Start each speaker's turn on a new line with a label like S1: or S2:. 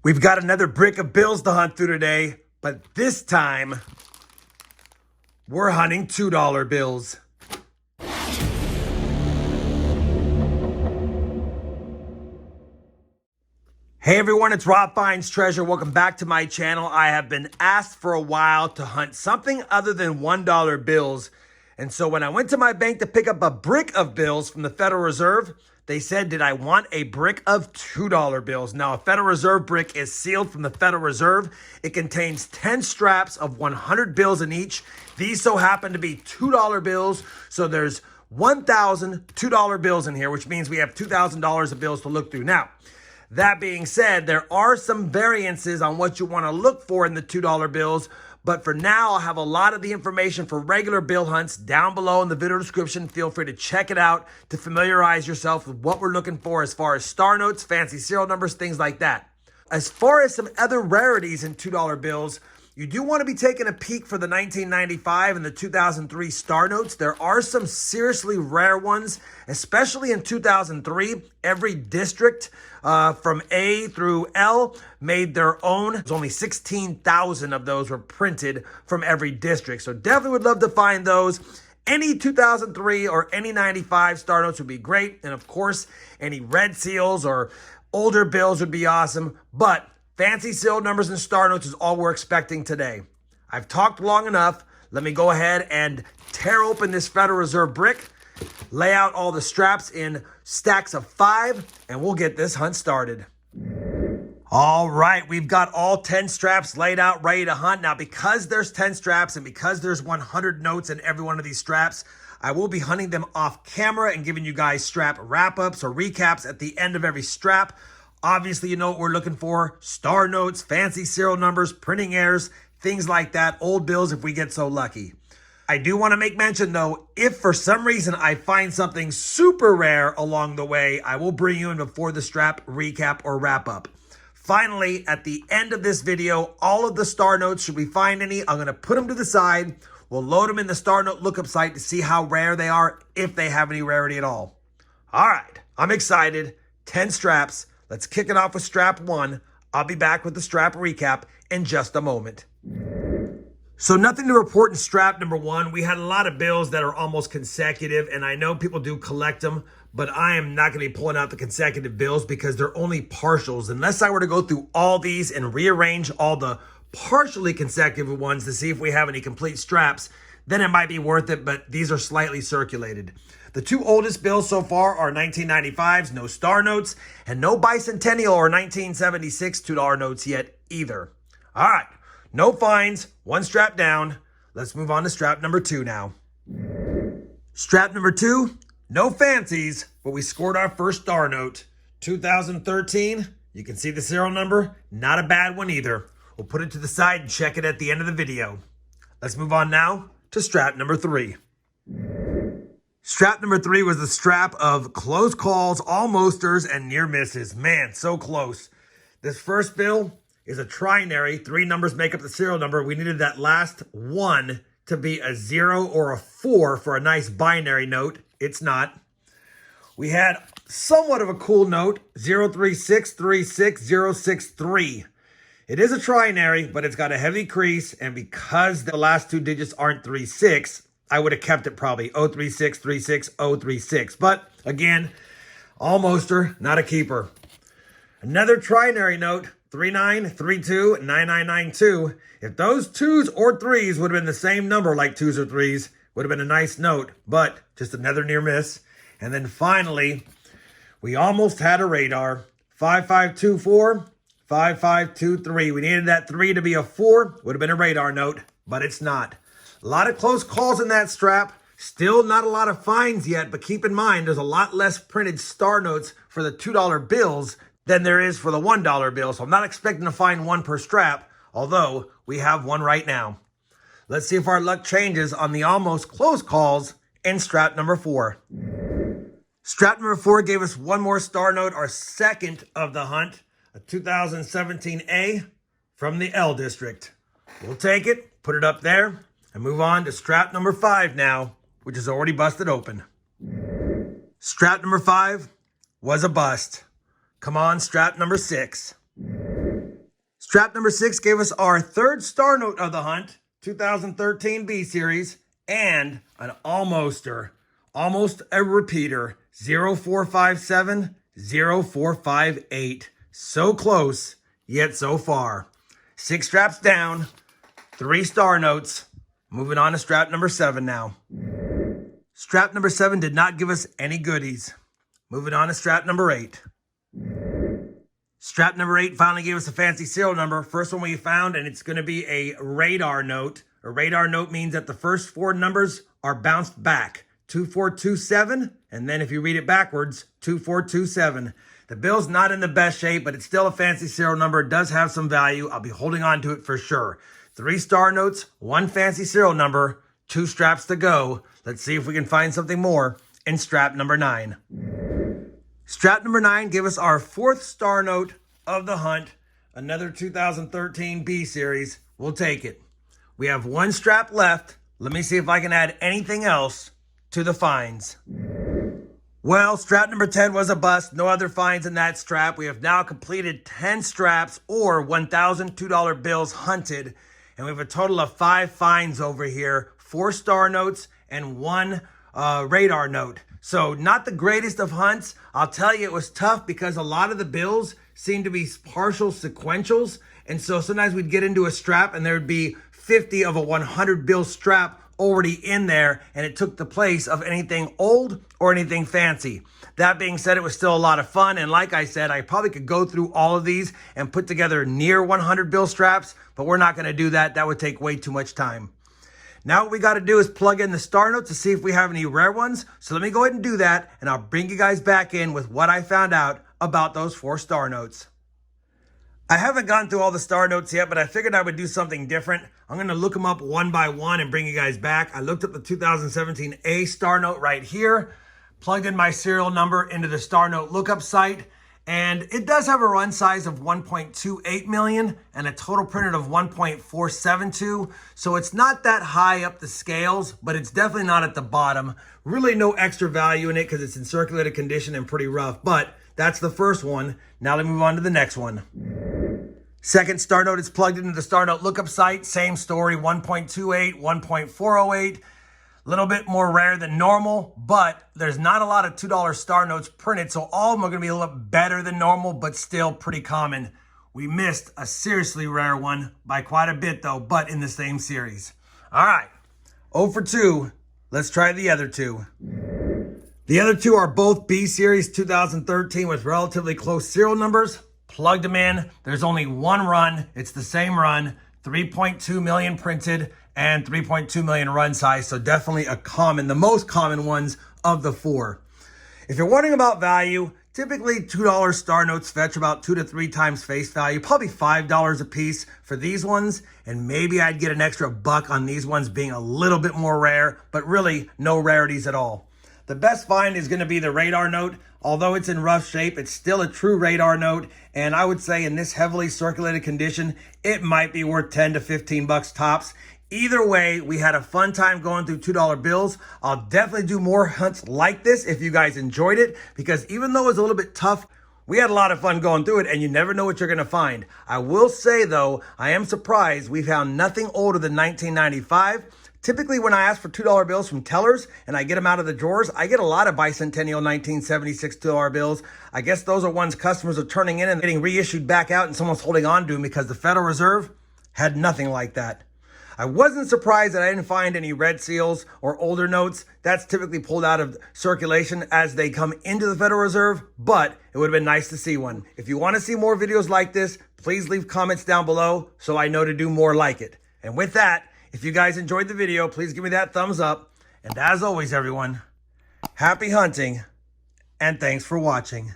S1: We've got another brick of bills to hunt through today, but this time we're hunting $2 bills. Hey everyone, it's Rob Finds Treasure. Welcome back to my channel. I have been asked for a while to hunt something other than $1 bills. And so when I went to my bank to pick up a brick of bills from the Federal Reserve, they said, did I want a brick of $2 bills? Now, a Federal Reserve brick is sealed from the Federal Reserve. It contains 10 straps of 100 bills in each. These so happen to be $2 bills. So there's 1,000 $2 bills in here, which means we have $2,000 of bills to look through. Now, that being said, there are some variances on what you want to look for in the $2 bills. But for now, I'll have a lot of the information for regular bill hunts down below in the video description. Feel free to check it out to familiarize yourself with what we're looking for as far as star notes, fancy serial numbers, things like that. As far as some other rarities in $2 bills, you do want to be taking a peek for the 1995 and the 2003 star notes. There are some seriously rare ones, especially in 2003. Every district from A through L made their own. There's only 16,000 of those were printed from every district. So definitely would love to find those. Any 2003 or any 95 star notes would be great. And of course, any red seals or older bills would be awesome. But fancy serial numbers and star notes is all we're expecting today. I've talked long enough. Let me go ahead and tear open this Federal Reserve brick, lay out all the straps in stacks of 5, and we'll get this hunt started. All right, we've got all 10 straps laid out, ready to hunt. Now, because there's 10 straps and because there's 100 notes in every one of these straps, I will be hunting them off camera and giving you guys strap wrap-ups or recaps at the end of every strap. Obviously, you know what we're looking for. Star notes, fancy serial numbers, printing errors, things like that. Old bills if we get so lucky. I do want to make mention, though, if for some reason I find something super rare along the way, I will bring you in before the strap recap or wrap up. Finally, at the end of this video, all of the star notes, should we find any, I'm going to put them to the side. We'll load them in the star note lookup site to see how rare they are, if they have any rarity at all. All right, I'm excited. 10 straps. Let's kick it off with strap 1. I'll be back with the strap recap in just a moment. So nothing to report in strap number 1. We had a lot of bills that are almost consecutive, and I know people do collect them, but I am not going to be pulling out the consecutive bills because they're only partials. Unless I were to go through all these and rearrange all the partially consecutive ones to see if we have any complete straps, then it might be worth it, but these are slightly circulated. The 2 oldest bills so far are 1995s, no star notes, and no bicentennial or 1976 $2 notes yet either. All right, no fines, 1 strap down. Let's move on to strap number 2 now. Strap number 2, no fancies, but we scored our first star note. 2013, you can see the serial number, not a bad one either. We'll put it to the side and check it at the end of the video. Let's move on now to strap number 3. Strap number 3 was the strap of close calls, almosters, and near misses. Man, so close. This first bill is a trinary. 3 numbers make up the serial number. We needed that last 1 to be a 0 or a 4 for a nice binary note. It's not. We had somewhat of a cool note, 0363663. It is a trinary, but it's got a heavy crease, and because the last 2 digits aren't 36, I would have kept it probably 03636 But again, almoster, not a keeper. Another trinary note, 39329992. If those 2s or 3s would have been the same number like 2s or 3s, would have been a nice note, but just another near miss. And then finally, we almost had a radar. 5524, 5523. We needed that 3 to be a 4, would have been a radar note, but it's not. A lot of close calls in that strap. Still not a lot of fines yet, but keep in mind there's a lot less printed star notes for the $2 bills than there is for the $1 bill. So I'm not expecting to find 1 per strap, although we have 1 right now. Let's see if our luck changes on the almost close calls in strap number 4. Strap number 4 gave us 1 more star note, our second of the hunt, a 2017 A from the L district. We'll take it, put it up there, and move on to strap number 5 now, which is already busted open. Strap number 5 was a bust. Come on, strap number 6. Strap number 6 gave us our third star note of the hunt, 2013 B series, and an almost a repeater, 0457, 0458. So close, yet so far. 6 straps down, 3 star notes. Moving on to strap number 7 now. Strap number 7 did not give us any goodies. Moving on to strap number 8. Strap number 8 finally gave us a fancy serial number. First one we found, and it's going to be a radar note. A radar note means that the first 4 numbers are bounced back. 2427, and then if you read it backwards, 2427. The bill's not in the best shape, but it's still a fancy serial number. It does have some value. I'll be holding on to it for sure. 3 star notes, 1 fancy serial number, 2 straps to go. Let's see if we can find something more in strap number 9. Strap number 9 gave us our 4th star note of the hunt. Another 2013 B series. We'll take it. We have 1 strap left. Let me see if I can add anything else to the finds. Well, strap number 10 was a bust. No other finds in that strap. We have now completed 10 straps or $1,002 bills hunted. And we have a total of 5 finds over here. 4 star notes and 1 radar note. So not the greatest of hunts. I'll tell you, it was tough because a lot of the bills seem to be partial sequentials. And so sometimes we'd get into a strap and there'd be 50 of a 100 bill strap already in there, and it took the place of anything old or anything fancy. That being said, it was still a lot of fun, and like I said, I probably could go through all of these and put together near 100 bill straps, but we're not going to do that. That would take way too much time. Now what we got to do is plug in the star notes to see if we have any rare ones. So let me go ahead and do that, and I'll bring you guys back in with what I found out about those 4 star notes. I haven't gone through all the star notes yet, but I figured I would do something different. I'm going to look them up one by one and bring you guys back. I looked up the 2017 A star note right here, plugged in my serial number into the star note lookup site, and it does have a run size of 1.28 million and a total printed of 1.472. So it's not that high up the scales, but it's definitely not at the bottom. Really no extra value in it because it's in circulated condition and pretty rough, but that's the first one. Now let's move on to the next one. Second star note is plugged into the star note lookup site. Same story, 1.28, 1.408. A little bit more rare than normal, but there's not a lot of $2 star notes printed, so all of them are going to be a little better than normal, but still pretty common. We missed a seriously rare one by quite a bit, though, but in the same series. All right, 0 for 2. Let's try the other 2. The other 2 are both B series 2013 with relatively close serial numbers. Plugged them in. There's only 1 run. It's the same run. 3.2 million printed and 3.2 million run size. So definitely the most common ones of the 4. If you're wondering about value, typically $2 star notes fetch about 2 to 3 times face value, probably $5 a piece for these ones. And maybe I'd get an extra $1 on these ones being a little bit more rare, but really no rarities at all. The best find is going to be the radar note. Although it's in rough shape, it's still a true radar note. And I would say in this heavily circulated condition, it might be worth 10 to 15 bucks tops. Either way, we had a fun time going through $2 bills. I'll definitely do more hunts like this if you guys enjoyed it, because even though it was a little bit tough, we had a lot of fun going through it, and you never know what you're going to find. I will say, though, I am surprised we found nothing older than 1995. Typically, when I ask for $2 bills from tellers and I get them out of the drawers, I get a lot of bicentennial 1976 $2 bills. I guess those are ones customers are turning in and getting reissued back out, and someone's holding on to them because the Federal Reserve had nothing like that. I wasn't surprised that I didn't find any red seals or older notes. That's typically pulled out of circulation as they come into the Federal Reserve, but it would have been nice to see one. If you want to see more videos like this, please leave comments down below so I know to do more like it. And with that, if you guys enjoyed the video, please give me that thumbs up. And as always, everyone, happy hunting and thanks for watching.